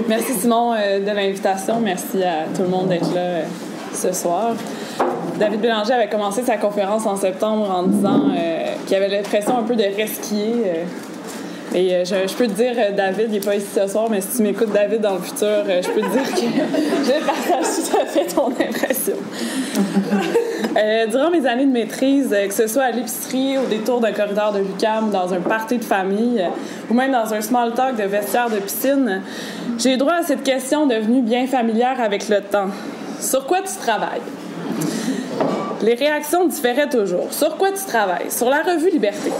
Merci Simon de l'invitation. Merci à tout le monde d'être là ce soir. David Bélanger avait commencé sa conférence en septembre en disant qu'il avait l'impression un peu de resquiller. Et je peux te dire, David, il n'est pas ici ce soir, mais si tu m'écoutes, David, dans le futur, je peux te dire que je partage tout à fait ton impression. Durant mes années de maîtrise, que ce soit à l'épicerie, au détour d'un corridor de l'UQAM, dans un party de famille, ou même dans un small talk de vestiaire de piscine, j'ai eu droit à cette question devenue bien familière avec le temps. Sur quoi tu travailles? Les réactions différaient toujours. Sur quoi tu travailles? Sur la revue Liberté.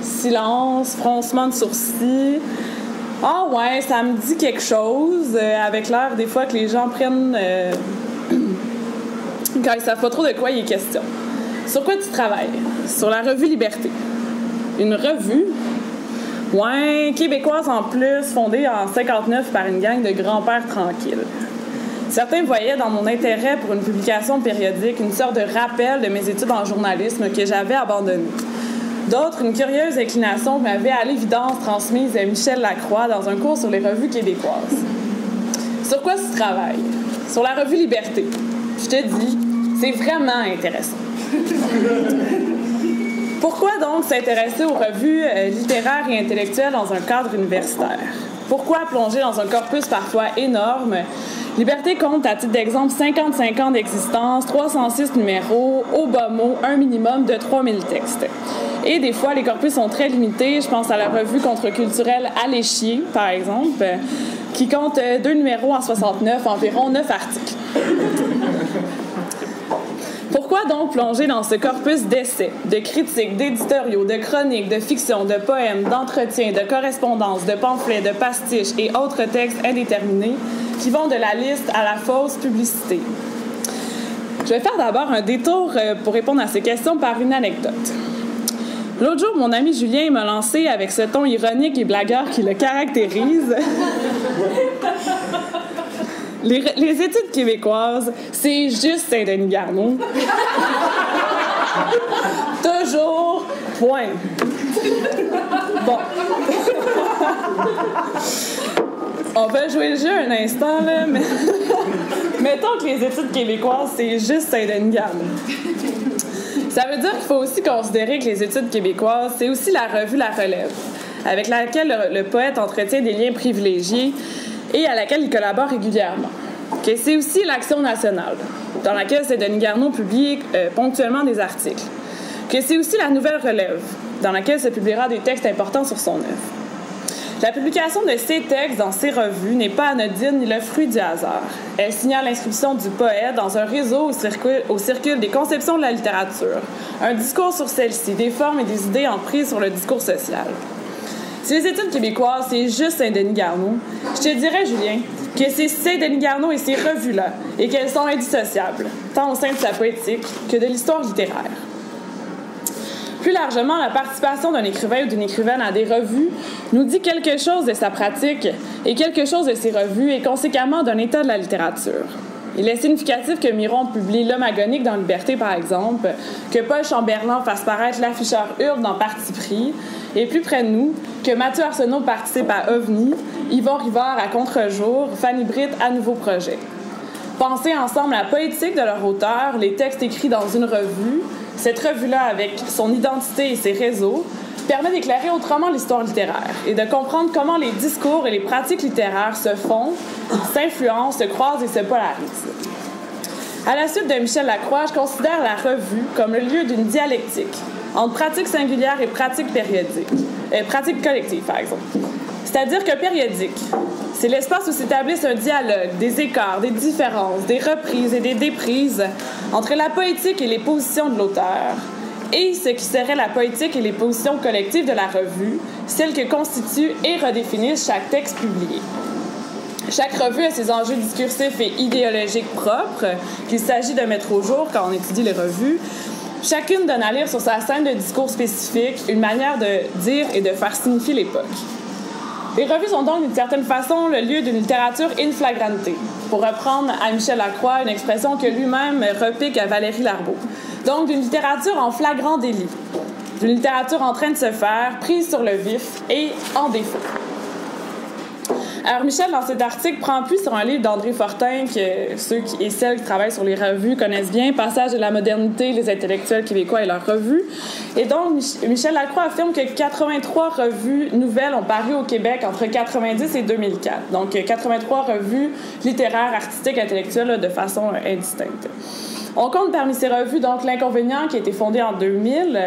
Silence, froncement de sourcils. Ah ouais, ça me dit quelque chose, avec l'air des fois que les gens prennent quand ils savent pas trop de quoi il est question. Sur quoi tu travailles? Sur la revue Liberté. Une revue? Ouais, québécoise en plus, fondée en 59 par une gang de grands-pères tranquilles. Certains voyaient dans mon intérêt pour une publication périodique une sorte de rappel de mes études en journalisme que j'avais abandonnées. D'autres, une curieuse inclination que m'avait à l'évidence transmise Michel Lacroix dans un cours sur les revues québécoises. Sur quoi tu travailles? Sur la revue Liberté. Je te dis, c'est vraiment intéressant. Pourquoi donc s'intéresser aux revues littéraires et intellectuelles dans un cadre universitaire? Pourquoi plonger dans un corpus parfois énorme? Liberté compte, à titre d'exemple, 55 ans d'existence, 306 numéros, au bas mot, un minimum de 3000 textes. Et des fois, les corpus sont très limités. Je pense à la revue contre-culturelle Alléchier, par exemple, qui compte 2 numéros en 69, environ 9 articles. Pourquoi donc plonger dans ce corpus d'essais, de critiques, d'éditoriaux, de chroniques, de fiction, de poèmes, d'entretiens, de correspondances, de pamphlets, de pastiches et autres textes indéterminés qui vont de la liste à la fausse publicité? Je vais faire d'abord un détour pour répondre à ces questions par une anecdote. L'autre jour, mon ami Julien m'a lancé avec ce ton ironique et blagueur qui le caractérise. Les études québécoises, c'est juste Saint-Denis-Garneau. Toujours, point. Bon. On va jouer le jeu un instant, là, mais mettons que les études québécoises, c'est juste Saint-Denis-Garneau. Ça veut dire qu'il faut aussi considérer que les études québécoises, c'est aussi la revue La Relève, avec laquelle le poète entretient des liens privilégiés et à laquelle il collabore régulièrement. Que c'est aussi l'Action nationale, dans laquelle Saint-Denis-Garneau publie ponctuellement des articles. Que c'est aussi la Nouvelle Relève, dans laquelle se publiera des textes importants sur son œuvre. La publication de ces textes dans ces revues n'est pas anodine ni le fruit du hasard. Elle signale l'inscription du poète dans un réseau où circulent des conceptions de la littérature, un discours sur celle-ci, des formes et des idées en prise sur le discours social. Si les études québécoises, c'est juste Saint-Denis-Garneau, je te dirais, Julien, que c'est Saint-Denis-Garneau et ces revues-là, et qu'elles sont indissociables, tant au sein de sa poétique que de l'histoire littéraire. Plus largement, la participation d'un écrivain ou d'une écrivaine à des revues nous dit quelque chose de sa pratique et quelque chose de ses revues et conséquemment d'un état de la littérature. Il est significatif que Miron publie L'Homme agonique dans Liberté, par exemple, que Paul Chamberlain fasse paraître L'afficheur hurle dans Parti pris, et plus près de nous, que Mathieu Arsenault participe à OVNI, Yvon Rivard à Contre-jour, Fanny Britt à Nouveau projet. Penser ensemble la poétique de leur auteur, les textes écrits dans une revue, cette revue-là, avec son identité et ses réseaux, permet d'éclairer autrement l'histoire littéraire et de comprendre comment les discours et les pratiques littéraires se font, s'influencent, se croisent et se polarisent. À la suite de Michel Lacroix, je considère la revue comme le lieu d'une dialectique entre pratique singulière et pratique périodique, pratique collective, par exemple. C'est-à-dire que périodique, c'est l'espace où s'établissent un dialogue, des écarts, des différences, des reprises et des déprises entre la poétique et les positions de l'auteur, et ce qui serait la poétique et les positions collectives de la revue, celles que constituent et redéfinissent chaque texte publié. Chaque revue a ses enjeux discursifs et idéologiques propres qu'il s'agit de mettre au jour quand on étudie les revues. Chacune donne à lire sur sa scène de discours spécifique une manière de dire et de faire signifier l'époque. Les revues sont donc d'une certaine façon le lieu d'une littérature in flagrante, pour reprendre à Michel Lacroix une expression que lui-même repique à Valérie Larbaud. Donc d'une littérature en flagrant délit, d'une littérature en train de se faire, prise sur le vif et en défaut. Alors, Michel, dans cet article, prend appui sur un livre d'André Fortin que ceux et celles qui travaillent sur les revues connaissent bien, Passage de la modernité, les intellectuels québécois et leurs revues. Et donc, Michel Lacroix affirme que 83 revues nouvelles ont paru au Québec entre 1990 et 2004. Donc, 83 revues littéraires, artistiques, intellectuelles là, de façon indistincte. On compte parmi ces revues, donc, L'Inconvénient, qui a été fondé en 2000.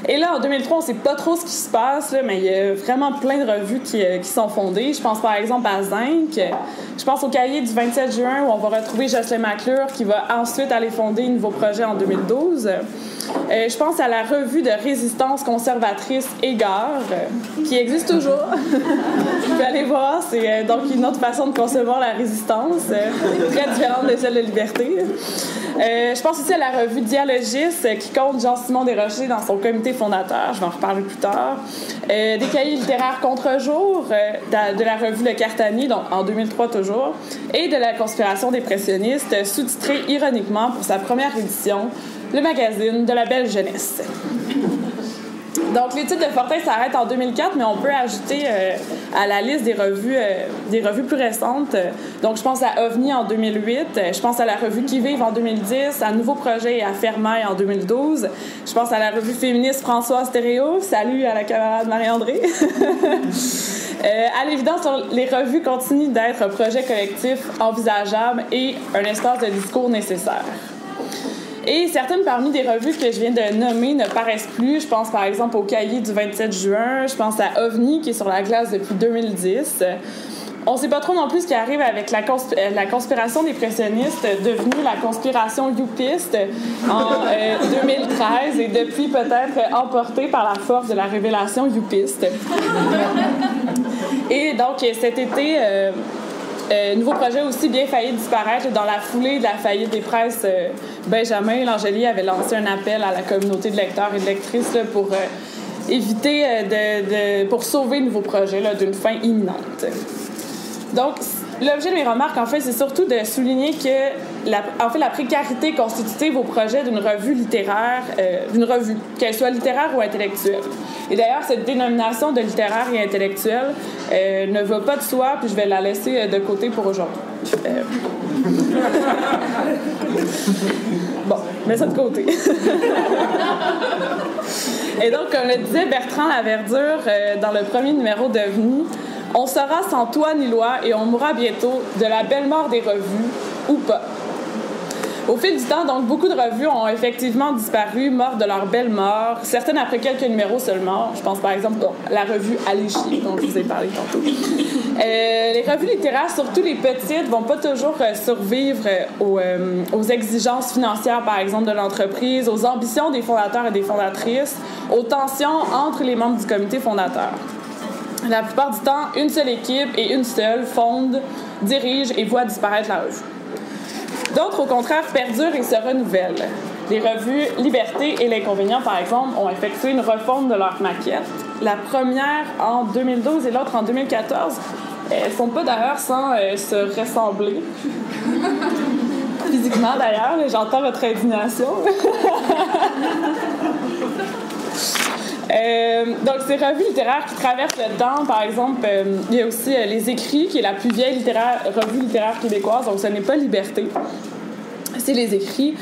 Et là, en 2003, on ne sait pas trop ce qui se passe, là, mais il y a vraiment plein de revues qui sont fondées. Je pense par exemple à Zinc. Je pense au Cahier du 27 juin où on va retrouver Jocelyn McClure qui va ensuite aller fonder un nouveau projet en 2012. Je pense à la revue de résistance conservatrice Égard, qui existe toujours. Vous pouvez aller voir, c'est donc une autre façon de concevoir la résistance, très différente de celle de Liberté. Je pense aussi à la revue Dialogiste, qui compte Jean-Simon Desrochers dans son comité fondateur. Je vais en reparler plus tard. Des cahiers littéraires contre-jour, de la revue Le Cartanier, donc en 2003 toujours, et de la conspiration des pressionnistes, sous-titré ironiquement pour sa première édition, le magazine de la belle jeunesse. Donc, l'étude de Fortin s'arrête en 2004, mais on peut ajouter à la liste des revues plus récentes. Donc, je pense à OVNI en 2008, je pense à la revue Qui vive en 2010, à Nouveau Projet et à Fermaille en 2012. Je pense à la revue féministe Françoise Thériault. Salut à la camarade Marie-André. À l'évidence, les revues continuent d'être un projet collectif envisageable et un espace de discours nécessaire. Et certaines parmi des revues que je viens de nommer ne paraissent plus. Je pense par exemple au Cahier du 27 juin. Je pense à OVNI qui est sur la glace depuis 2010. On ne sait pas trop non plus ce qui arrive avec la conspiration des pressionnistes, devenue la conspiration youpiste en 2013 et depuis peut-être emportée par la force de la révélation youpiste. Et donc cet été... Nouveau Projet aussi bien failli disparaître dans la foulée de la faillite des presses. Benjamin Langelier avait lancé un appel à la communauté de lecteurs et de lectrices là, pour éviter pour sauver Nouveau Projet là, d'une fin imminente. Donc, l'objet de mes remarques, en fait, c'est surtout de souligner que la précarité constitutive au projet d'une revue littéraire, qu'elle soit littéraire ou intellectuelle. Et d'ailleurs, cette dénomination de littéraire et intellectuelle ne va pas de soi, puis je vais la laisser de côté pour aujourd'hui. Bon, mets ça de côté. Et donc, comme le disait Bertrand Laverdure dans le premier numéro d'OVNI, on sera sans toi ni loi et on mourra bientôt de la belle mort des revues, ou pas. Au fil du temps, donc, beaucoup de revues ont effectivement disparu, mortes de leur belle mort, certaines après quelques numéros seulement. Je pense par exemple à la revue Aller chier, dont je vous ai parlé tantôt. Les revues littéraires, surtout les petites, vont pas toujours survivre aux exigences financières, par exemple, de l'entreprise, aux ambitions des fondateurs et des fondatrices, aux tensions entre les membres du comité fondateur. La plupart du temps, une seule équipe et une seule fonde, dirige et voit disparaître la revue. D'autres, au contraire, perdurent et se renouvellent. Les revues Liberté et L'Inconvénient, par exemple, ont effectué une refonte de leur maquette. La première en 2012 et l'autre en 2014. Elles ne sont pas d'ailleurs sans se ressembler. Physiquement, d'ailleurs, j'entends votre indignation. Donc, ces revues littéraires qui traversent le temps, par exemple, il y a aussi Les Écrits, qui est la plus vieille revue littéraire québécoise, donc ce n'est pas Liberté, c'est Les Écrits.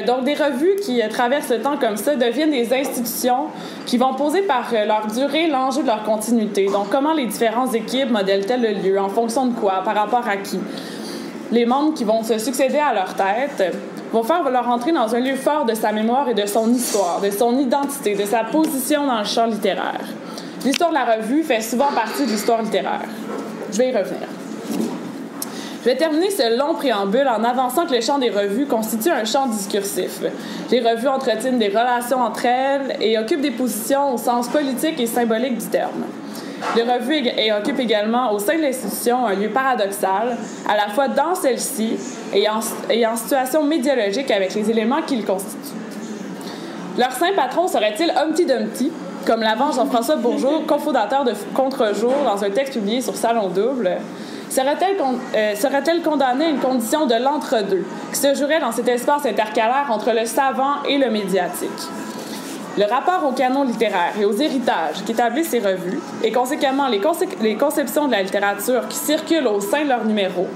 Donc, des revues qui traversent le temps comme ça deviennent des institutions qui vont poser par leur durée l'enjeu de leur continuité. Donc, comment les différentes équipes modèlent-elles le lieu, en fonction de quoi, par rapport à qui? Les membres qui vont se succéder à leur tête vont faire leur entrée dans un lieu fort de sa mémoire et de son histoire, de son identité, de sa position dans le champ littéraire. L'histoire de la revue fait souvent partie de l'histoire littéraire. Je vais y revenir. Je vais terminer ce long préambule en avançant que le champ des revues constitue un champ discursif. Les revues entretiennent des relations entre elles et occupent des positions au sens politique et symbolique du terme. Les revues occupent également au sein de l'institution un lieu paradoxal, à la fois dans celle-ci et en situation médiologique avec les éléments qui le constituent. Leur saint patron serait-il Humpty Dumpty, comme l'avance Jean-François Bourgeot, cofondateur de Contre-jour dans un texte publié sur Salon Double? Serait-elle condamnée à une condition de l'entre-deux, qui se jouerait dans cet espace intercalaire entre le savant et le médiatique? le rapport au canon littéraire et aux héritages qu'établissent ces revues, et conséquemment les conceptions de la littérature qui circulent au sein de leurs numéros,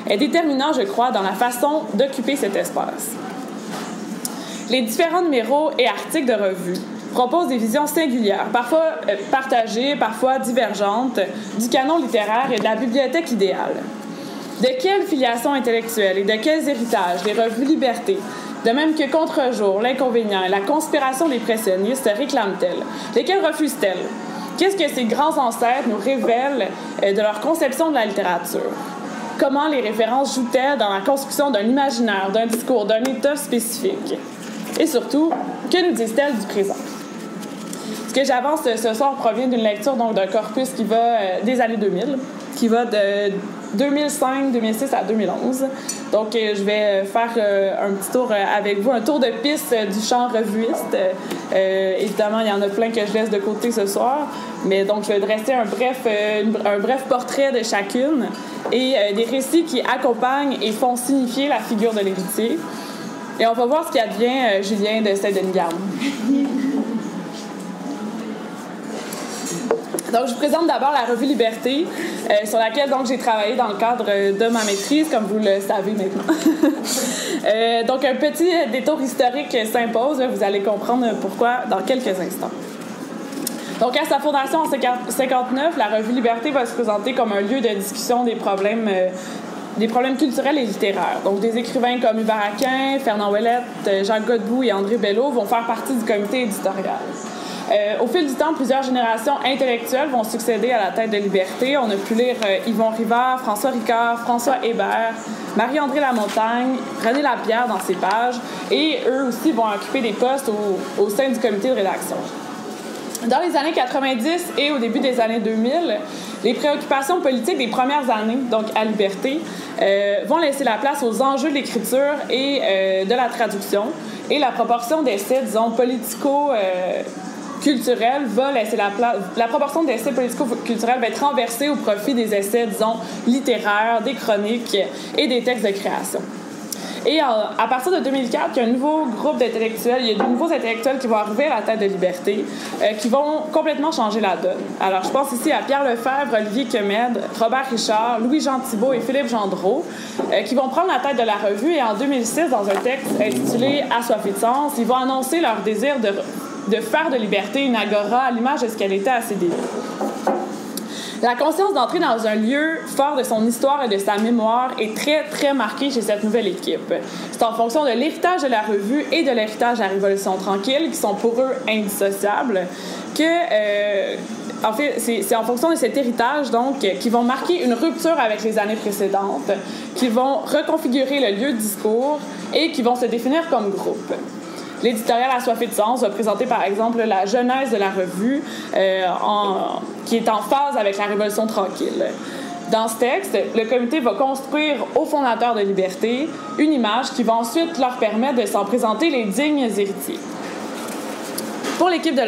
est déterminant, je crois, dans la façon d'occuper cet espace. Les différents numéros et articles de revues proposent des visions singulières, parfois partagées, parfois divergentes, du canon littéraire et de la bibliothèque idéale. De quelle filiation intellectuelle et de quels héritages les revues Liberté, de même que Contre-jour, L'Inconvénient et La conspiration des pressionnistes réclament-elles? Lesquels refusent-elles? Qu'est-ce que ces grands ancêtres nous révèlent de leur conception de la littérature? Comment les références jouent-elles dans la construction d'un imaginaire, d'un discours, d'un état spécifique? Et surtout, que nous disent-elles du présent? Ce que j'avance ce soir provient d'une lecture donc, d'un corpus qui va des années 2000, qui va de 2005, 2006 à 2011. Donc, je vais faire un petit tour avec vous, un tour de piste du champ revuiste. Évidemment, il y en a plein que je laisse de côté ce soir, mais donc je vais dresser un bref portrait de chacune et des récits qui accompagnent et font signifier la figure de l'héritier. Et on va voir ce qui advient Julien de Saint-Denis-Garde. Donc, je vous présente d'abord la revue Liberté, sur laquelle donc j'ai travaillé dans le cadre de ma maîtrise, comme vous le savez maintenant. Donc, un petit détour historique s'impose. Vous allez comprendre pourquoi dans quelques instants. Donc, à sa fondation en 1959, la revue Liberté va se présenter comme un lieu de discussion des problèmes culturels et littéraires. Donc, des écrivains comme Hubert Aquin, Fernand Ouellette, Jacques Godbout et André Bello vont faire partie du comité éditorial. Au fil du temps, plusieurs générations intellectuelles vont succéder à la tête de Liberté. On a pu lire Yvon Rivard, François Ricard, François Hébert, Marie-André Lamontagne, René Lapierre dans ses pages, et eux aussi vont occuper des postes au sein du comité de rédaction. Dans les années 90 et au début des années 2000, les préoccupations politiques des premières années, donc à Liberté, vont laisser la place aux enjeux de l'écriture et de la traduction. Et la proportion d'essais, disons, culturels va laisser la place. La proportion d'essais politico-culturels va être renversée au profit des essais, disons, littéraires, des chroniques et des textes de création. Et à partir de 2004, il y a un nouveau groupe d'intellectuels, il y a de nouveaux intellectuels qui vont arriver à la tête de Liberté, qui vont complètement changer la donne. Alors, je pense ici à Pierre Lefebvre, Olivier Kemède, Robert Richard, Louis-Jean Thibault et Philippe Gendreau, qui vont prendre la tête de la revue. Et en 2006, dans un texte intitulé « Assoiffé de sens », ils vont annoncer leur désir de faire de Liberté une agora à l'image de ce qu'elle était à ses débuts. La conscience d'entrer dans un lieu fort de son histoire et de sa mémoire est très, très marquée chez cette nouvelle équipe. C'est en fonction de l'héritage de la revue et de l'héritage de la Révolution tranquille, qui sont pour eux indissociables, en fait, c'est en fonction de cet héritage, donc, qui vont marquer une rupture avec les années précédentes, qui vont reconfigurer le lieu de discours et qui vont se définir comme groupe. L'éditorial Assoiffé de sens va présenter, par exemple, la genèse de la revue qui est en phase avec la Révolution tranquille. Dans ce texte, le comité va construire aux fondateurs de Liberté une image qui va ensuite leur permettre de s'en présenter les dignes héritiers. Pour l'équipe de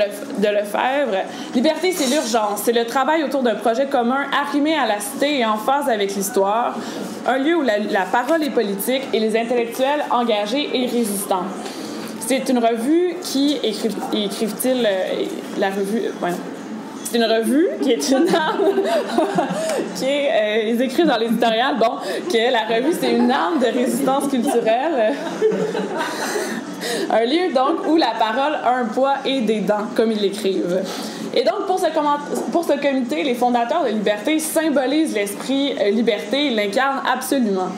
Lefebvre, Liberté, c'est l'urgence. C'est le travail autour d'un projet commun arrimé à la cité et en phase avec l'histoire. Un lieu où la parole est politique et les intellectuels engagés et résistants. C'est une revue qui, écrivent-ils la revue... Ouais. C'est une revue qui est une arme... ils écrivent dans l'éditorial, que la revue, c'est une arme de résistance culturelle. Un lieu, donc, où la parole a un poids et des dents, comme ils l'écrivent. Et donc, pour ce comité, les fondateurs de Liberté symbolisent l'esprit liberté, ils l'incarnent absolument.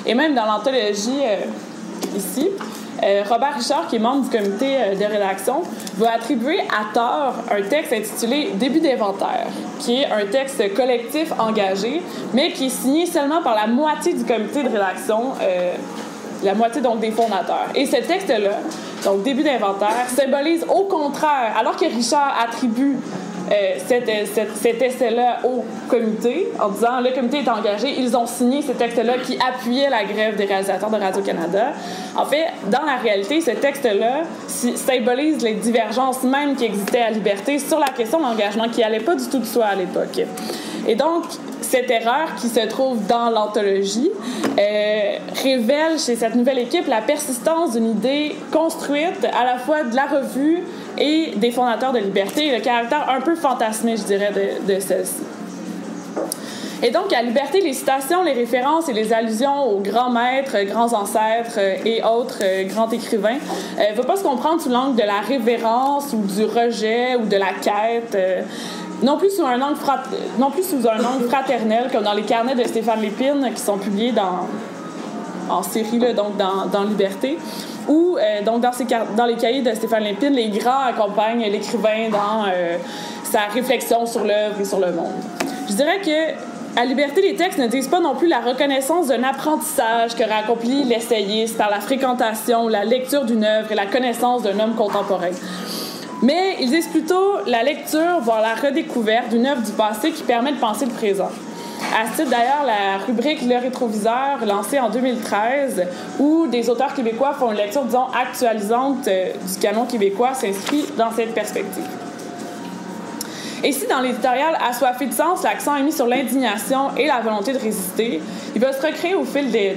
Et même dans l'anthologie, ici... Robert Richard, qui est membre du comité de rédaction, va attribuer à tort un texte intitulé « Début d'inventaire », qui est un texte collectif engagé, mais qui est signé seulement par la moitié du comité de rédaction, la moitié donc des fondateurs. Et ce texte-là, donc « Début d'inventaire », symbolise au contraire, alors que Richard attribue cet essai-là au comité, en disant le comité est engagé, ils ont signé ce texte-là qui appuyait la grève des réalisateurs de Radio-Canada. En fait, dans la réalité, ce texte-là symbolise les divergences même qui existaient à Liberté sur la question de l'engagement qui n'allait pas du tout de soi à l'époque. Et donc, cette erreur qui se trouve dans l'anthologie révèle chez cette nouvelle équipe la persistance d'une idée construite à la fois de la revue et des fondateurs de Liberté, et le caractère un peu fantasmé, je dirais, de celle-ci. Et donc, à Liberté, les citations, les références et les allusions aux grands maîtres, grands ancêtres et autres grands écrivains ne vont pas se comprendre sous l'angle de la révérence ou du rejet ou de la quête, non plus sous un angle fraternel, comme dans les carnets de Stéphane Lépine qui sont publiés en série, là, donc dans Liberté, ou donc dans les cahiers de Stéphane Lépine, les grands accompagnent l'écrivain dans sa réflexion sur l'œuvre et sur le monde. Je dirais que à Liberté, les textes ne disent pas non plus la reconnaissance d'un apprentissage qu'aurait accompli l'essayiste par la fréquentation, la lecture d'une œuvre et la connaissance d'un homme contemporain. Mais ils disent plutôt la lecture, voire la redécouverte d'une œuvre du passé qui permet de penser le présent. À ce titre, d'ailleurs, la rubrique Le Rétroviseur, lancée en 2013, où des auteurs québécois font une lecture, disons, actualisante du canon québécois, s'inscrit dans cette perspective. Et si dans l'éditorial assoiffé de sens, l'accent est mis sur l'indignation et la volonté de résister, il va se recréer au fil des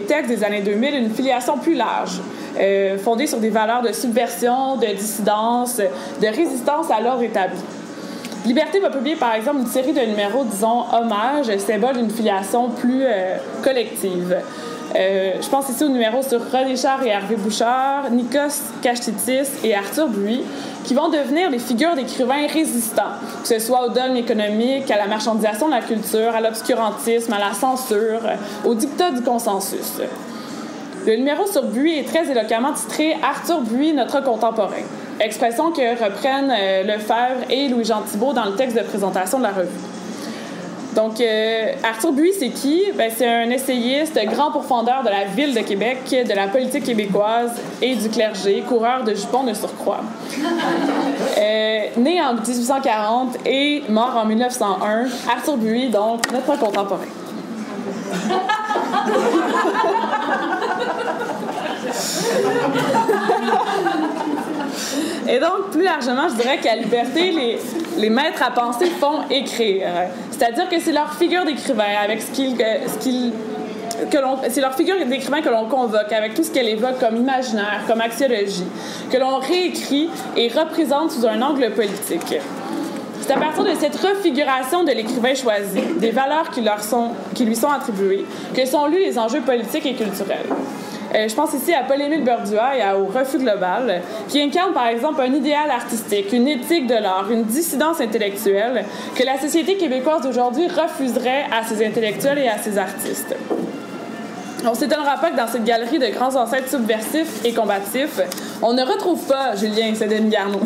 textes des années 2000 une filiation plus large, fondée sur des valeurs de subversion, de dissidence, de résistance à l'ordre établi. Liberté va publier, par exemple, une série de numéros, disons, hommages, symbole d'une filiation plus collective. Je pense ici aux numéros sur René Char et Hervé Bouchard, Nikos Kachtitis et Arthur Buis, qui vont devenir des figures d'écrivains résistants, que ce soit au dogme économique, à la marchandisation de la culture, à l'obscurantisme, à la censure, au dictat du consensus. Le numéro sur Buis est très éloquemment titré « Arthur Buis, notre contemporain », expression que reprennent Lefebvre et Louis-Jean Thibault dans le texte de présentation de la revue. Donc, Arthur Buis, c'est qui? C'est un essayiste, grand pourfendeur de la ville de Québec, de la politique québécoise et du clergé, coureur de jupons de surcroît. Né en 1840 et mort en 1901, Arthur Buis, donc, notre contemporain. Et donc, plus largement, je dirais qu'à Liberté, les maîtres à penser font écrire. C'est-à-dire que c'est leur figure d'écrivain, avec c'est leur figure d'écrivain que l'on convoque, avec tout ce qu'elle évoque comme imaginaire, comme axiologie, que l'on réécrit et représente sous un angle politique. C'est à partir de cette refiguration de l'écrivain choisi, des valeurs qui lui sont attribuées, que sont lus les enjeux politiques et culturels. Je pense ici à Paul-Émile Berdua et au Refus global, qui incarne par exemple un idéal artistique, une éthique de l'art, une dissidence intellectuelle que la société québécoise d'aujourd'hui refuserait à ses intellectuels et à ses artistes. On ne s'étonnera pas que dans cette galerie de grands ancêtres subversifs et combatifs, on ne retrouve pas Julien Saint-Denis-Garneau.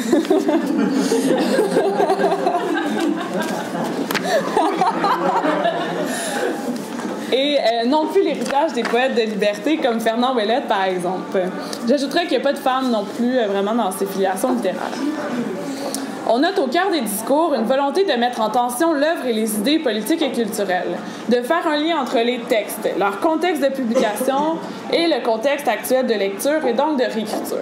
Et non plus l'héritage des poètes de Liberté comme Fernand Ouellette, par exemple. J'ajouterais qu'il n'y a pas de femmes non plus vraiment dans ces filiations littéraires. On note au cœur des discours une volonté de mettre en tension l'œuvre et les idées politiques et culturelles, de faire un lien entre les textes, leur contexte de publication et le contexte actuel de lecture et donc de réécriture.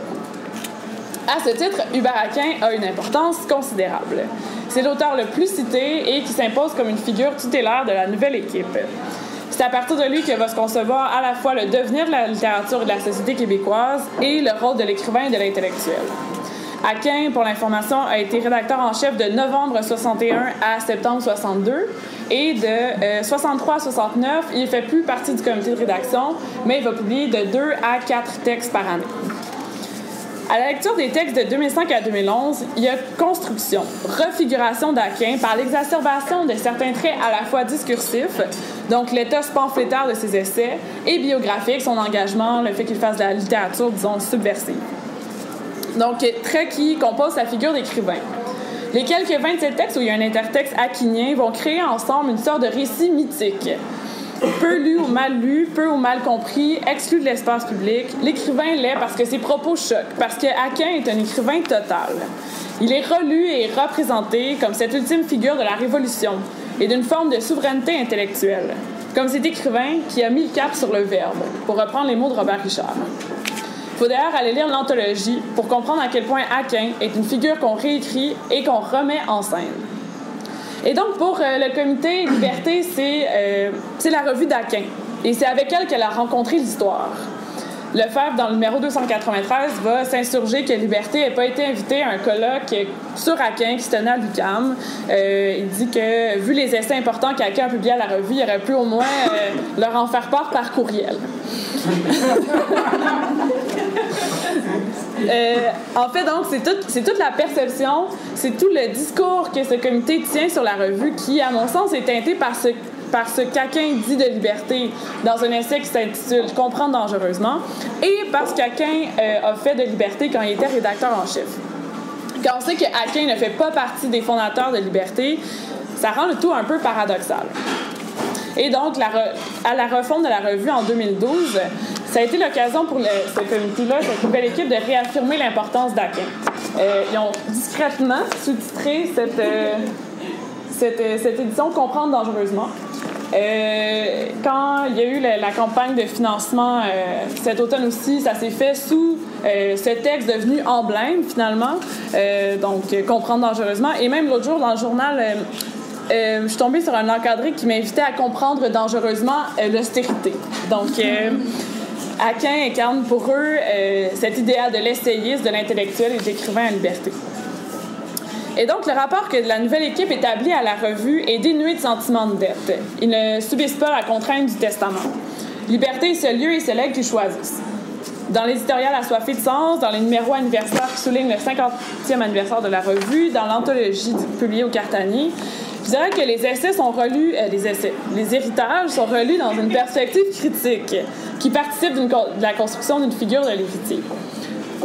À ce titre, Hubert Aquin a une importance considérable. C'est l'auteur le plus cité et qui s'impose comme une figure tutélaire de la nouvelle équipe. C'est à partir de lui que va se concevoir à la fois le devenir de la littérature et de la société québécoise et le rôle de l'écrivain et de l'intellectuel. Aquin, pour l'information, a été rédacteur en chef de novembre 61 à septembre 62 et de 63 à 69, il ne fait plus partie du comité de rédaction, mais il va publier de 2 à 4 textes par année. À la lecture des textes de 2005 à 2011, il y a construction, refiguration d'Aquin par l'exacerbation de certains traits à la fois discursifs, donc l'éthos pamphlétaire de ses essais, et biographique, son engagement, le fait qu'il fasse de la littérature, disons, subversive. Donc, traits qui composent sa figure d'écrivain. Les quelques 27 textes où il y a un intertexte aquinien vont créer ensemble une sorte de récit mythique. Peu lu ou mal compris, exclu de l'espace public, l'écrivain l'est parce que ses propos choquent, parce que Aquin est un écrivain total. Il est relu et représenté comme cette ultime figure de la Révolution et d'une forme de souveraineté intellectuelle, comme cet écrivain qui a mis le cap sur le verbe, pour reprendre les mots de Robert Richard. Il faut d'ailleurs aller lire l'anthologie pour comprendre à quel point Aquin est une figure qu'on réécrit et qu'on remet en scène. Et donc, pour le comité Liberté, c'est la revue d'Aquin. Et c'est avec elle qu'elle a rencontré l'histoire. Lefebvre, dans le numéro 293, va s'insurger que Liberté n'ait pas été invité à un colloque sur Aquin qui se tenait à l'UQAM. Il dit que, vu les essais importants qu'Aquin a publiés à la revue, il aurait pu au moins leur en faire part par courriel. En fait, donc, c'est toute la perception, c'est tout le discours que ce comité tient sur la revue qui, à mon sens, est teinté par ce qu'Aquin dit de Liberté dans un essai qui s'intitule « Comprendre dangereusement » et parce qu'Aquin a fait de Liberté quand il était rédacteur en chef. Quand on sait qu'Aquin ne fait pas partie des fondateurs de Liberté, ça rend le tout un peu paradoxal. Et donc, à la refonte de la revue en 2012, ça a été l'occasion pour ce comité-là, cette nouvelle équipe, de réaffirmer l'importance d'Aquin. Ils ont discrètement sous-titré cette édition « Comprendre dangereusement ». Quand il y a eu la campagne de financement cet automne aussi, ça s'est fait sous ce texte devenu emblème, finalement, donc « Comprendre dangereusement ». Et même l'autre jour, dans le journal... je suis tombée sur un encadré qui m'invitait à comprendre dangereusement l'austérité. Donc, Aquin incarne pour eux cet idéal de l'essayiste, de l'intellectuel et de l'écrivain à liberté. Et donc, le rapport que la nouvelle équipe établit à la revue est dénué de sentiment de dette. Ils ne subissent pas la contrainte du testament. Liberté est ce lieu et ce legs qu'ils choisissent. Dans l'éditorial assoiffé de sens, dans les numéros anniversaires qui soulignent le 50e anniversaire de la revue, dans l'anthologie publiée au Cartanier, je dirais que les essais sont relus, les héritages sont relus dans une perspective critique qui participe de la construction d'une figure de l'héritier.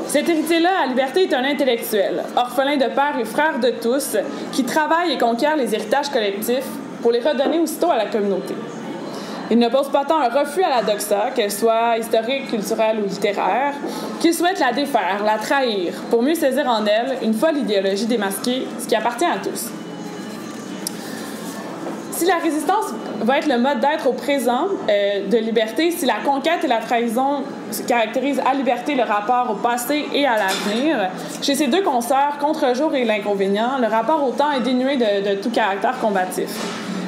Cet héritier-là, à Liberté, est un intellectuel, orphelin de père et frère de tous, qui travaille et conquiert les héritages collectifs pour les redonner aussitôt à la communauté. Il ne pose pas tant un refus à la doxa, qu'elle soit historique, culturelle ou littéraire, qu'il souhaite la défaire, la trahir, pour mieux saisir en elle une folle idéologie démasquée, ce qui appartient à tous. Si la résistance va être le mode d'être au présent de Liberté, si la conquête et la trahison caractérisent à Liberté le rapport au passé et à l'avenir, chez ces deux consoeurs, Contre-jour et L'Inconvénient, le rapport au temps est dénué de tout caractère combatif.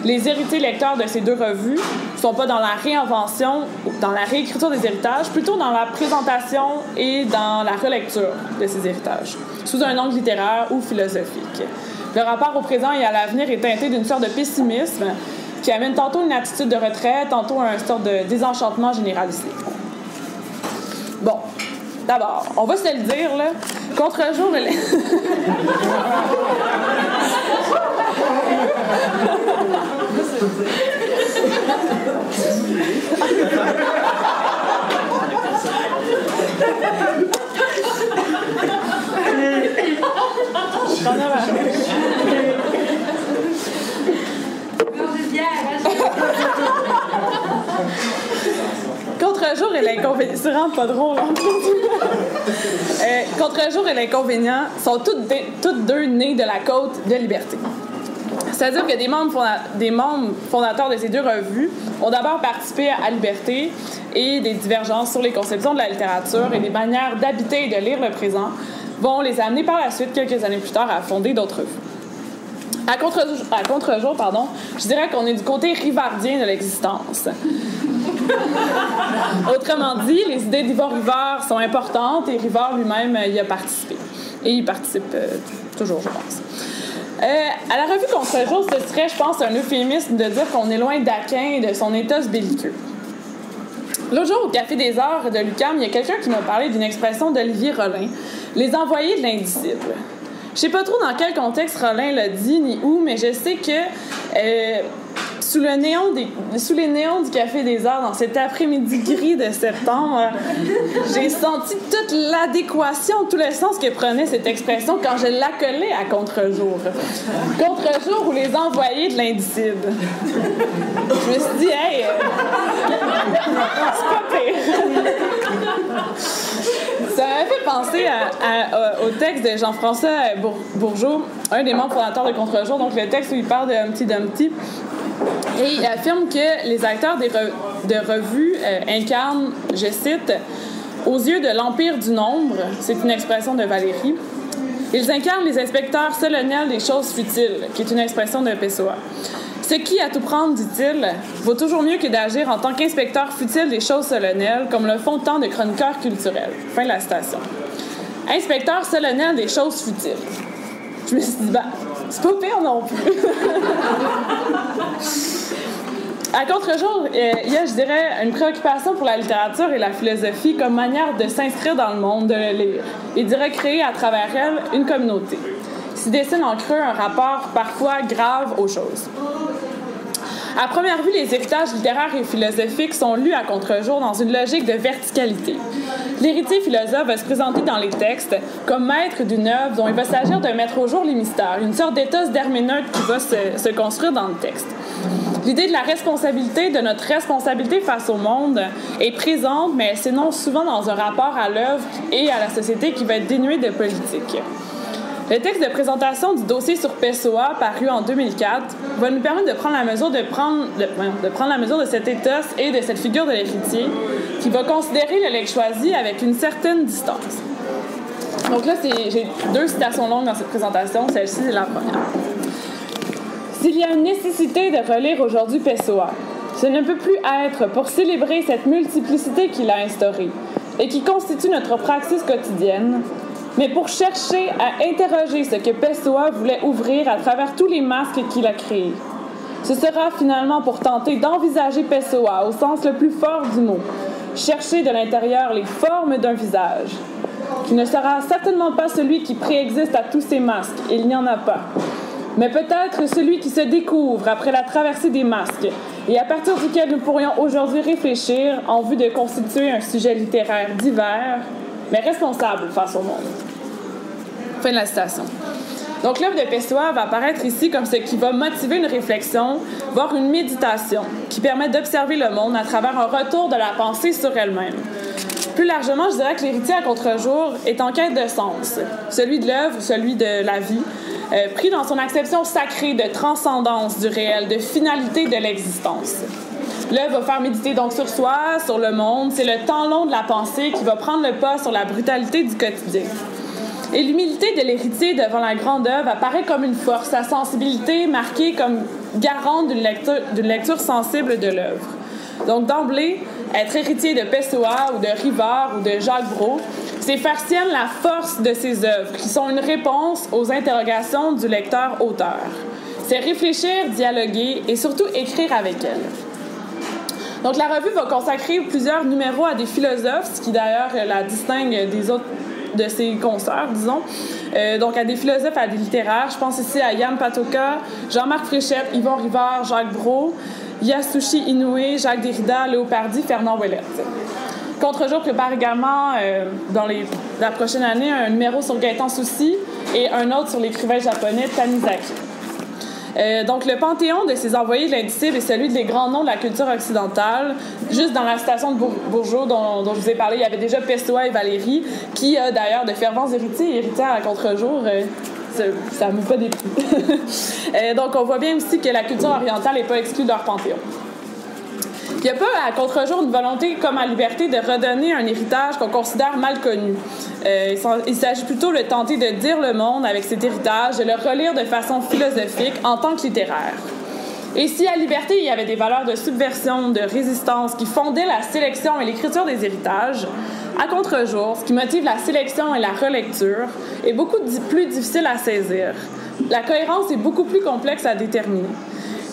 Les héritiers lecteurs de ces deux revues ne sont pas dans la réinvention, dans la réécriture des héritages, plutôt dans la présentation et dans la relecture de ces héritages, sous un angle littéraire ou philosophique. Le rapport au présent et à l'avenir est teinté d'une sorte de pessimisme qui amène tantôt une attitude de retrait, tantôt une sorte de désenchantement généralisé. Bon, d'abord, on va se le dire, là, Contre-jour... Contre-jour et L'Inconvénient... C'est vraiment pas drôle. Contre-jour et L'Inconvénient sont toutes deux nées de la côte de Liberté. C'est-à-dire que des membres fondateurs de ces deux revues ont d'abord participé à Liberté et des divergences sur les conceptions de la littérature et des manières d'habiter et de lire le présent vont les amener par la suite, quelques années plus tard, à fonder d'autres revues. À contre-jour, je dirais qu'on est du côté rivardien de l'existence. Autrement dit, les idées d'Yvon Rivard sont importantes et Rivard lui-même y a participé. Et il participe toujours, je pense. À la revue Contre-jour, ce serait, je pense, un euphémisme de dire qu'on est loin d'Aquin et de son éthos belliqueux. L'autre jour, au Café des Arts de l'UQAM, il y a quelqu'un qui m'a parlé d'une expression d'Olivier Rollin, « les envoyés de l'indicible ». Je sais pas trop dans quel contexte Rollin l'a dit ni où, mais je sais que sous les néons du Café des Arts, dans cet après-midi gris de septembre, j'ai senti toute l'adéquation, tout le sens que prenait cette expression quand je l'accolais à Contre-jour. Contre-jour ou les envoyés de l'indicible. Je me suis dit, hey, c'est pas pire. Ça m'a fait penser au texte de Jean-François Bourgeault, un des membres fondateurs de Contre-jour, donc le texte où il parle de Humpty Dumpty. Et il affirme que les acteurs de revues incarnent, je cite, « aux yeux de l'empire du nombre », c'est une expression de Valéry, ils incarnent les inspecteurs solennels des choses futiles, qui est une expression de Pessoa. Ce qui, à tout prendre, dit-il, vaut toujours mieux que d'agir en tant qu'inspecteur futile des choses solennelles, comme le font tant de chroniqueurs culturels. » Fin de la citation. Inspecteur solennel des choses futiles. Je me suis dit, c'est pas pire non plus. À contre-jour, il y a, je dirais, une préoccupation pour la littérature et la philosophie comme manière de s'inscrire dans le monde, de le lire, et d'y recréer à travers elle une communauté. S'y dessine en creux un rapport parfois grave aux choses. À première vue, les héritages littéraires et philosophiques sont lus à contre-jour dans une logique de verticalité. L'héritier philosophe va se présenter dans les textes comme maître d'une œuvre dont il va s'agir de mettre au jour les mystères, une sorte d'éthos d'herméneute qui va se construire dans le texte. L'idée de la responsabilité, de notre responsabilité face au monde, est présente, mais elle s'énonce souvent dans un rapport à l'œuvre et à la société qui va être dénué de politique. Le texte de présentation du dossier sur Pessoa, paru en 2004, va nous permettre de prendre la mesure de cet ethos et de cette figure de l'héritier, qui va considérer le legs choisi avec une certaine distance. Donc là, j'ai 2 citations longues dans cette présentation. Celle-ci, c'est la première. S'il y a une nécessité de relire aujourd'hui Pessoa, ce ne peut plus être pour célébrer cette multiplicité qu'il a instaurée et qui constitue notre praxis quotidienne, mais pour chercher à interroger ce que Pessoa voulait ouvrir à travers tous les masques qu'il a créés. Ce sera finalement pour tenter d'envisager Pessoa au sens le plus fort du mot, chercher de l'intérieur les formes d'un visage, qui ne sera certainement pas celui qui préexiste à tous ces masques, il n'y en a pas, mais peut-être celui qui se découvre après la traversée des masques et à partir duquel nous pourrions aujourd'hui réfléchir en vue de constituer un sujet littéraire divers, mais responsable face au monde. Fin de la citation. Donc l'œuvre de Pessoa va apparaître ici comme ce qui va motiver une réflexion, voire une méditation, qui permet d'observer le monde à travers un retour de la pensée sur elle-même. Plus largement, je dirais que l'héritier à contre-jour est en quête de sens, celui de l'œuvre, celui de la vie, pris dans son acception sacrée de transcendance du réel, de finalité de l'existence. L'œuvre va faire méditer donc sur soi, sur le monde. C'est le temps long de la pensée qui va prendre le pas sur la brutalité du quotidien. Et l'humilité de l'héritier devant la grande œuvre apparaît comme une force, sa sensibilité marquée comme garante d'une lecture sensible de l'œuvre. Donc d'emblée, être héritier de Pessoa ou de Rivard ou de Jacques Brault, c'est faire sienne la force de ces œuvres, qui sont une réponse aux interrogations du lecteur-auteur. C'est réfléchir, dialoguer et surtout écrire avec elle. Donc, la revue va consacrer plusieurs numéros à des philosophes, ce qui d'ailleurs la distingue des autres de ses consoeurs, disons. Donc, à des philosophes, à des littéraires. Je pense ici à Jan Patočka, Jean-Marc Fréchette, Yvon Rivard, Jacques Brault, Yasushi Inoue, Jacques Derrida, Léopardi, Fernand Ouellette. Contre-jour prépare également, dans la prochaine année, un numéro sur Gaëtan Soucy et un autre sur l'écrivain japonais Tanizaki. Donc, le panthéon de ces envoyés de l'indicible est celui des grands noms de la culture occidentale. Juste dans la station de Bourgeot dont je vous ai parlé, il y avait déjà Pessoa et Valéry, qui a d'ailleurs de fervents héritiers et héritières à contre-jour. Ça ne me pas des prix. Donc, on voit bien aussi que la culture orientale n'est pas exclue de leur panthéon. Il n'y a pas, à contre-jour, une volonté, comme à Liberté, de redonner un héritage qu'on considère mal connu. Il s'agit plutôt de tenter de dire le monde avec cet héritage, de le relire de façon philosophique en tant que littéraire. Et si à Liberté, il y avait des valeurs de subversion, de résistance qui fondaient la sélection et l'écriture des héritages, à contre-jour, ce qui motive la sélection et la relecture est beaucoup plus difficile à saisir. La cohérence est beaucoup plus complexe à déterminer.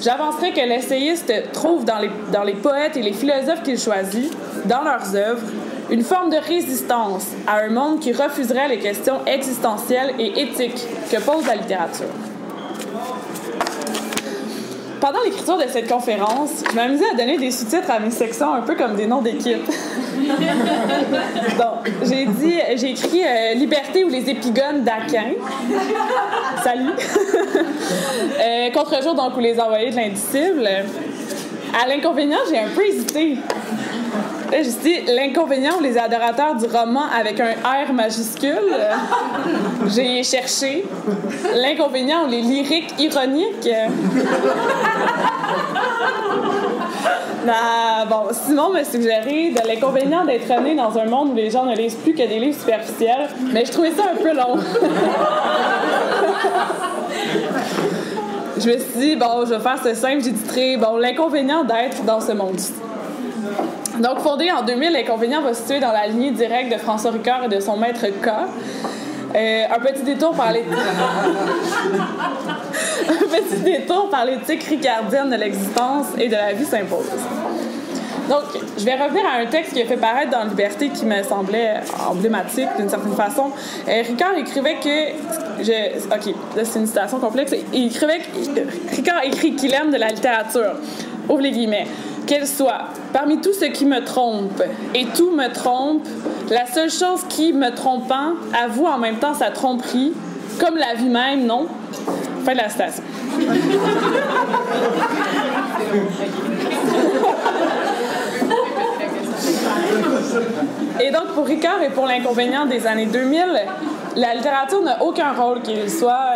J'avancerai que l'essayiste trouve dans les poètes et les philosophes qu'il choisit, dans leurs œuvres, une forme de résistance à un monde qui refuserait les questions existentielles et éthiques que pose la littérature. Pendant l'écriture de cette conférence, je m'amusais à donner des sous-titres à mes sections un peu comme des noms d'équipe. Donc, j'ai écrit Liberté ou les épigones d'Aquin. Salut! Contre-jour, donc, ou les envoyés de l'indicible. À l'inconvénient, j'ai un peu hésité. Là, j'ai dit l'inconvénient ou les adorateurs du roman avec un R majuscule. J'ai cherché l'inconvénient ou les lyriques ironiques. Bon, Simon m'a suggéré de l'inconvénient d'être né dans un monde où les gens ne lisent plus que des livres superficiels, mais je trouvais ça un peu long. je me suis dit, bon, je vais faire ce simple, j'ai titré, bon, l'inconvénient d'être dans ce monde-ci. Donc, fondé en 2000, l'inconvénient va se situer dans la lignée directe de François Ricard et de son maître K. Un petit détour par l'éthique ricardienne de l'existence et de la vie s'impose. Donc, je vais revenir à un texte qui a fait paraître dans Liberté qui me semblait emblématique d'une certaine façon. Ricard écrivait que... OK, là, c'est une citation complexe. Ricard écrit qu'il aime de la littérature. Ouvre les guillemets. Qu'elle soit parmi tout ce qui me trompe et tout me trompe, la seule chose qui, me trompant, avoue en même temps sa tromperie, comme la vie même, non? Fin de la citation. Et donc, pour Ricard et pour l'inconvénient des années 2000, la littérature n'a aucun rôle, qu'il soit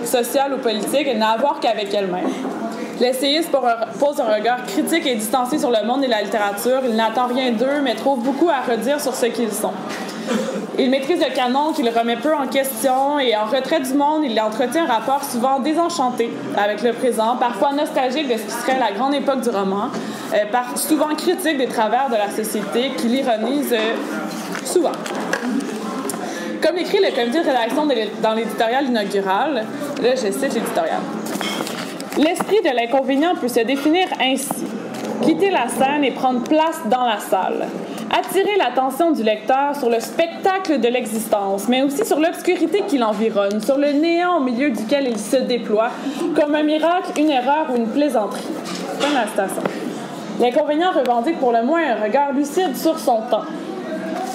social ou politique, elle n'a à voir qu'avec elle-même. L'essayiste pose un regard critique et distancié sur le monde et la littérature. Il n'attend rien d'eux, mais trouve beaucoup à redire sur ce qu'ils sont. Il maîtrise le canon qu'il remet peu en question et en retrait du monde, il entretient un rapport souvent désenchanté avec le présent, parfois nostalgique de ce qui serait la grande époque du roman, souvent critique des travers de la société qu'il ironise souvent. Comme écrit le comité de rédaction dans l'éditorial inaugural, là je cite l'éditorial. L'esprit de l'inconvénient peut se définir ainsi. Quitter la scène et prendre place dans la salle. Attirer l'attention du lecteur sur le spectacle de l'existence, mais aussi sur l'obscurité qui l'environne, sur le néant au milieu duquel il se déploie, comme un miracle, une erreur ou une plaisanterie. Fin de la citation. L'inconvénient revendique pour le moins un regard lucide sur son temps.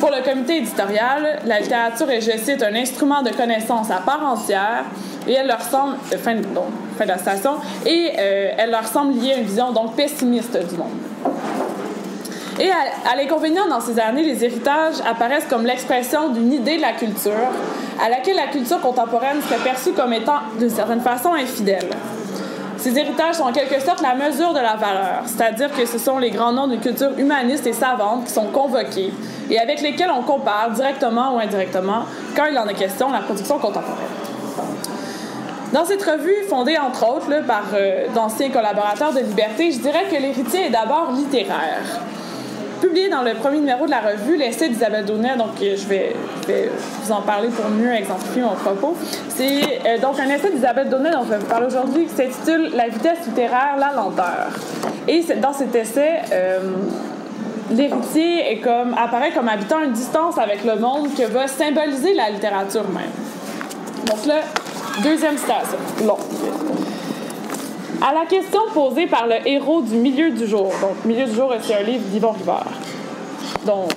Pour le comité éditorial, la littérature est, je cite, un instrument de connaissance à part entière et elle leur semble, fin de la citation, et elle leur semble liée à une vision donc pessimiste du monde. Et à l'inconvénient, dans ces années, les héritages apparaissent comme l'expression d'une idée de la culture à laquelle la culture contemporaine serait perçue comme étant, d'une certaine façon, infidèle. Ces héritages sont en quelque sorte la mesure de la valeur, c'est-à-dire que ce sont les grands noms d'une culture humaniste et savante qui sont convoqués et avec lesquels on compare, directement ou indirectement, quand il en est question, la production contemporaine. Dans cette revue, fondée entre autres là, par d'anciens collaborateurs de Liberté, je dirais que l'héritier est d'abord littéraire. Publié dans le premier numéro de la revue, l'essai d'Isabelle Daunet, donc je vais vous en parler pour mieux exemplifier mon propos. C'est donc un essai d'Isabelle Daunet dont je vais vous parler aujourd'hui qui s'intitule « La vitesse littéraire, la lenteur ». Et dans cet essai, l'héritier apparaît comme habitant une distance avec le monde que va symboliser la littérature même. Donc là, deuxième citation, longue. À la question posée par le héros du Milieu du jour, donc Milieu du jour, c'est un livre d'Yvon Rivard. Donc,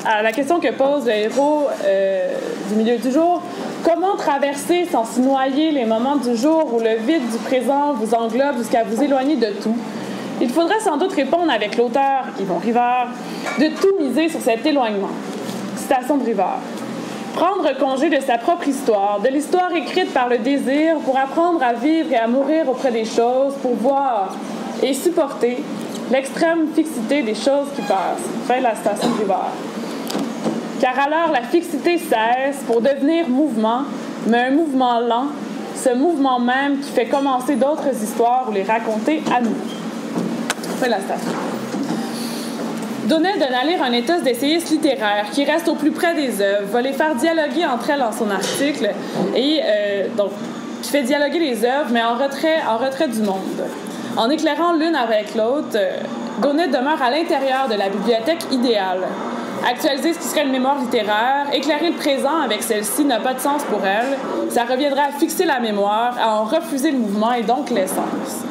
à la question que pose le héros du Milieu du jour, comment traverser sans s'y noyer les moments du jour où le vide du présent vous englobe jusqu'à vous éloigner de tout? Il faudrait sans doute répondre avec l'auteur, Yvon Rivard, de tout miser sur cet éloignement. Citation de Rivard. Prendre congé de sa propre histoire, de l'histoire écrite par le désir pour apprendre à vivre et à mourir auprès des choses, pour voir et supporter l'extrême fixité des choses qui passent. Fin de la citation de Rivard. Car alors la fixité cesse pour devenir mouvement, mais un mouvement lent, ce mouvement même qui fait commencer d'autres histoires ou les raconter à nous. Fin de la citation. Daunet donne à lire un éthos d'essayiste littéraire qui reste au plus près des œuvres, va les faire dialoguer entre elles dans son article et donc qui fait dialoguer les œuvres, mais en retrait du monde. En éclairant l'une avec l'autre, Daunet demeure à l'intérieur de la bibliothèque idéale. Actualiser ce qui serait une mémoire littéraire, éclairer le présent avec celle-ci n'a pas de sens pour elle. Ça reviendrait à fixer la mémoire, à en refuser le mouvement et donc l'essence.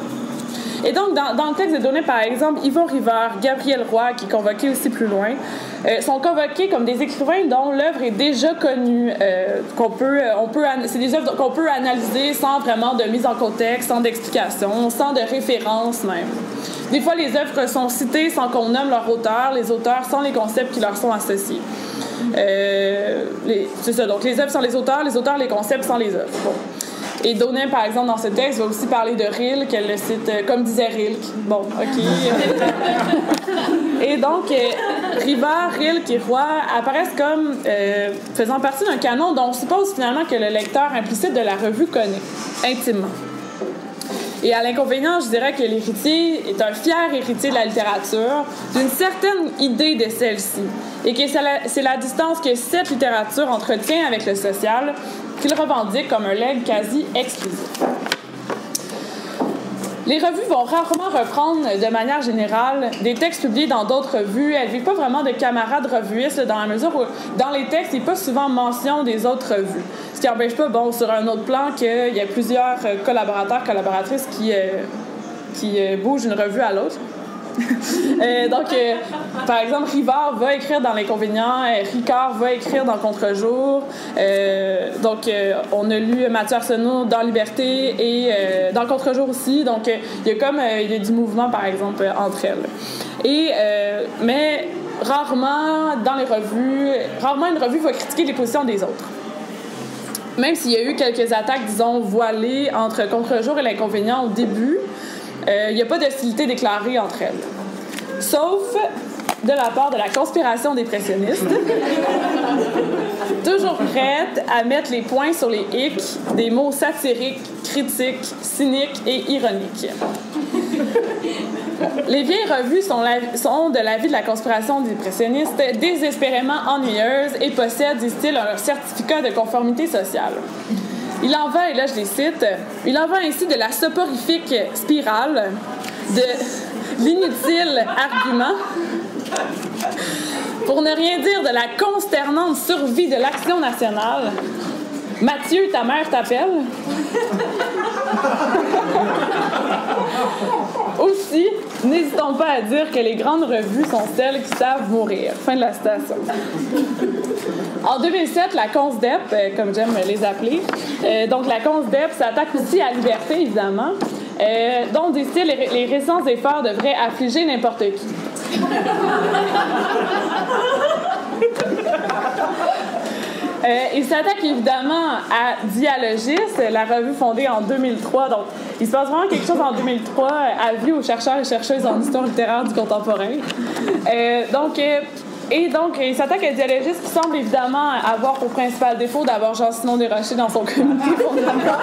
Et donc, dans le texte de Daunet, par exemple, Yvon Rivard, Gabriel Roy, qui est convoqué aussi plus loin, sont convoqués comme des écrivains dont l'œuvre est déjà connue, c'est des œuvres qu'on peut analyser sans vraiment de mise en contexte, sans d'explication, sans de référence même. Des fois, les œuvres sont citées sans qu'on nomme leur auteur, les auteurs sans les concepts qui leur sont associés. C'est ça, donc les œuvres sans les auteurs les concepts sans les œuvres. Bon. Et Daunet, par exemple, dans ce texte, va aussi parler de Rilke, elle le cite comme disait Rilke. Bon, OK. Et donc, Rivard, Rilke et Roy apparaissent comme faisant partie d'un canon dont on suppose finalement que le lecteur implicite de la revue connaît, intimement. Et à l'inconvénient, je dirais que l'héritier est un fier héritier de la littérature, d'une certaine idée de celle-ci, et que c'est la distance que cette littérature entretient avec le social qu'il revendique comme un legs quasi exclusif. Les revues vont rarement reprendre de manière générale des textes publiés dans d'autres revues. Elles ne vivent pas vraiment de camarades revuistes dans la mesure où, dans les textes, il n'y a pas souvent mention des autres revues. Ce qui n'empêche pas, bon, sur un autre plan, qu'il y a plusieurs collaborateurs, collaboratrices qui bougent d'une revue à l'autre. Par exemple, Rivard va écrire dans l'Inconvénient, Ricard va écrire dans Contre-jour. On a lu Mathieu Arsenault dans Liberté et dans Contre-jour aussi. Donc, il y a du mouvement, par exemple, entre elles. Mais rarement, dans les revues, une revue va critiquer les positions des autres. Même s'il y a eu quelques attaques, disons, voilées entre Contre-jour et l'Inconvénient au début, il n'y a pas d'hostilité déclarée entre elles. Sauf de la part de la conspiration dépressionniste, toujours prête à mettre les points sur les hic des mots satiriques, critiques, cyniques et ironiques. Les vieilles revues sont de l'avis de la conspiration dépressionniste désespérément ennuyeuses et possèdent, disent-ils, un certificat de conformité sociale. Il en va, et là je les cite, il en va ainsi de la soporifique spirale, de l'inutile argument, pour ne rien dire de la consternante survie de l'action nationale. Mathieu, ta mère t'appelle. Aussi, n'hésitons pas à dire que les grandes revues sont celles qui savent mourir. Fin de la citation. En 2007, la CONSDEP, comme j'aime les appeler, donc la CONSDEP s'attaque aussi à Liberté, évidemment, dont disent-ils les récents efforts devraient affliger n'importe qui. Il s'attaque évidemment à Dialogiste, la revue fondée en 2003. Donc, il se passe vraiment quelque chose en 2003, avis aux chercheurs et chercheuses en histoire littéraire du contemporain. Il s'attaque à Dialogiste qui semble évidemment avoir pour principal défaut d'avoir Jean-Simon Desrochers dans son comité fondateur.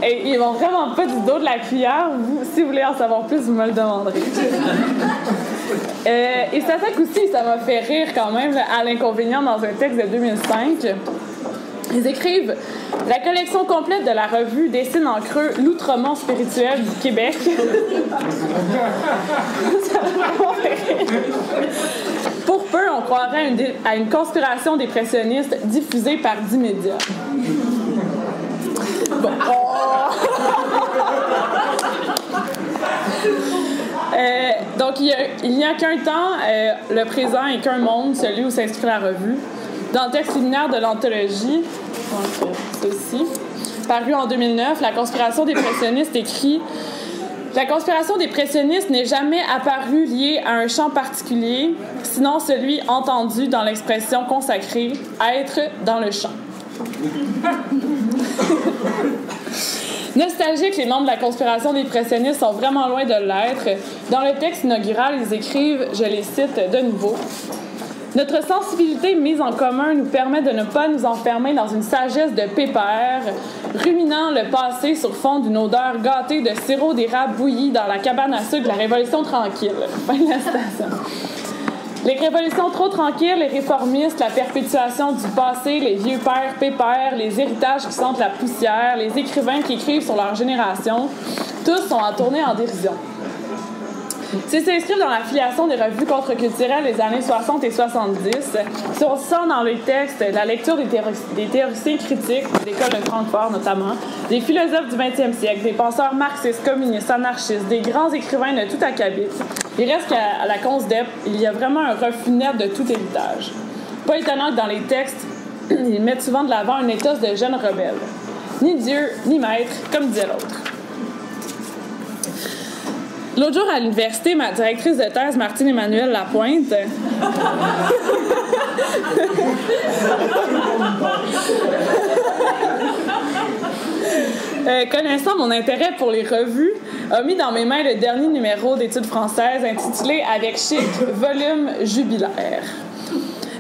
Et ils vont vraiment pas du dos de la cuillère. Si vous voulez en savoir plus, vous me le demanderez. Il s'attaque aussi, ça m'a fait rire quand même, à l'inconvénient dans un texte de 2005. Ils écrivent « La collection complète de la revue dessine en creux l'outremont spirituel du Québec. » Ça m'a vraiment fait rire. Pour peu, on croirait à une conspiration dépressionniste diffusée par 10 médias. Bon. Donc, il n'y a qu'un temps, le présent et qu'un monde, celui où s'inscrit la revue. Dans le texte liminaire de l'anthologie, ceci, paru en 2009, la conspiration dépressionniste écrit « La conspiration dépressionniste n'est jamais apparue liée à un champ particulier, sinon celui entendu dans l'expression consacrée « être dans le champ ». Nostalgiques, les membres de la conspiration dépressionniste sont vraiment loin de l'être. Dans le texte inaugural, ils écrivent, je les cite de nouveau, « Notre sensibilité mise en commun nous permet de ne pas nous enfermer dans une sagesse de pépère, ruminant le passé sur fond d'une odeur gâtée de sirop d'érable bouilli dans la cabane à sucre de la Révolution tranquille. » Fin de la citation. Les révolutions trop tranquilles, les réformistes, la perpétuation du passé, les vieux pères pépères, les héritages qui sentent la poussière, les écrivains qui écrivent sur leur génération, tous sont à tourner en dérision. S'ils s'inscrivent dans la filiation des revues contre-culturelles des années 60 et 70, si on sent dans les textes la lecture des théoriciens critiques, de l'école de Francfort notamment, des philosophes du 20e siècle, des penseurs marxistes, communistes, anarchistes, des grands écrivains de tout acabit, il reste qu'à la CONSDEP, il y a vraiment un refus net de tout héritage. Pas étonnant que dans les textes, ils mettent souvent de l'avant un éthos de jeunes rebelles. Ni Dieu, ni maître, comme disait l'autre. L'autre jour, à l'université, ma directrice de thèse, Martine-Emmanuelle Lapointe, connaissant mon intérêt pour les revues, a mis dans mes mains le dernier numéro d'Études françaises intitulé « Avec chic, volume jubilaire ».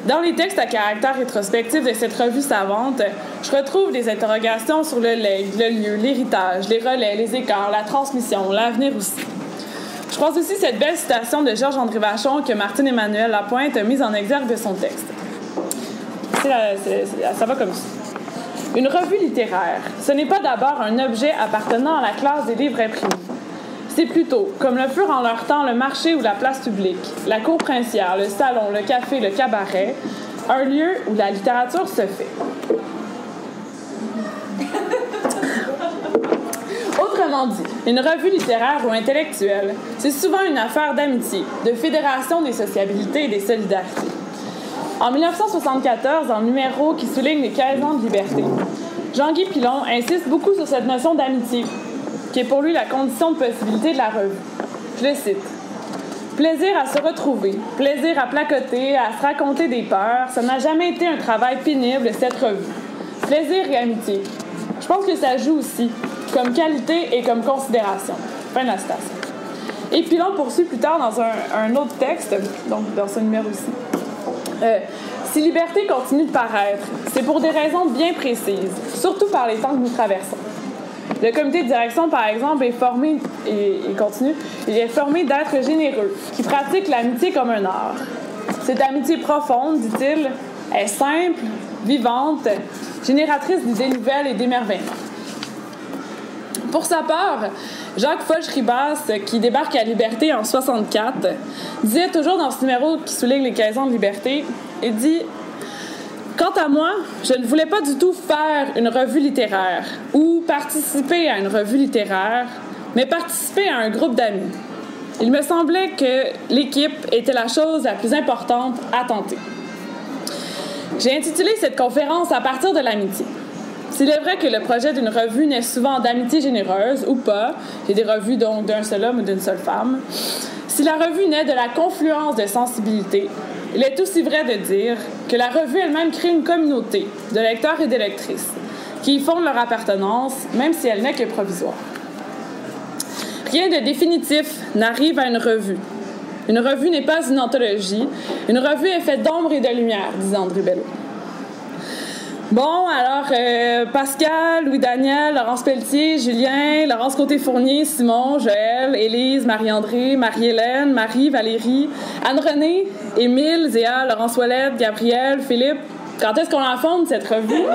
Dans les textes à caractère rétrospectif de cette revue savante, Je retrouve des interrogations sur le legs, le lieu, l'héritage, les relais, les écarts, la transmission, l'avenir aussi. Je croise aussi cette belle citation de Georges-André Vachon que Martine-Emmanuelle Lapointe a mise en exergue de son texte. Ça va comme ça. Une revue littéraire, ce n'est pas d'abord un objet appartenant à la classe des livres imprimés. C'est plutôt, comme le furent en leur temps le marché ou la place publique, la cour princière, le salon, le café, le cabaret, un lieu où la littérature se fait. Autrement dit, une revue littéraire ou intellectuelle, c'est souvent une affaire d'amitié, de fédération des sociabilités et des solidarités. En 1974, dans le numéro qui souligne les 15 ans de liberté, Jean-Guy Pilon insiste beaucoup sur cette notion d'amitié, qui est pour lui la condition de possibilité de la revue. Je le cite. « Plaisir à se retrouver, plaisir à placoter, à se raconter des peurs, ça n'a jamais été un travail pénible, cette revue. Plaisir et amitié. Je pense que ça joue aussi, comme qualité et comme considération. » Fin de la citation. Et Pilon poursuit plus tard dans un autre texte, donc dans ce numéro-ci. Si liberté continue de paraître, c'est pour des raisons bien précises, surtout par les temps que nous traversons. Le comité de direction, par exemple, est formé, il est formé d'êtres généreux, qui pratiquent l'amitié comme un art. Cette amitié profonde, dit-il, est simple, vivante, génératrice d'idées nouvelles et d'émerveillement. Pour sa part, Jacques Foch-Ribas, qui débarque à Liberté en 1964, disait toujours dans ce numéro qui souligne les 15 ans de liberté, il dit « Quant à moi, je ne voulais pas du tout faire une revue littéraire ou participer à une revue littéraire, mais participer à un groupe d'amis. Il me semblait que l'équipe était la chose la plus importante à tenter. » J'ai intitulé cette conférence à partir de l'amitié. S'il est vrai que le projet d'une revue naît souvent d'amitié généreuse, ou pas, il y a des revues donc d'un seul homme ou d'une seule femme, si la revue naît de la confluence de sensibilités, il est aussi vrai de dire que la revue elle-même crée une communauté de lecteurs et de lectrices qui y fondent leur appartenance, même si elle n'est que provisoire. Rien de définitif n'arrive à une revue. Une revue n'est pas une anthologie. Une revue est faite d'ombre et de lumière, disait André Bello. Bon, alors, Pascal, Louis-Daniel, Laurence Pelletier, Julien, Laurence Côté-Fournier, Simon, Joël, Élise, Marie-André, Marie-Hélène, Marie, Valérie, Anne-Renée, Émile, Zéa, Laurence Ouellette, Gabriel, Philippe. Quand est-ce qu'on la fonde, cette revue?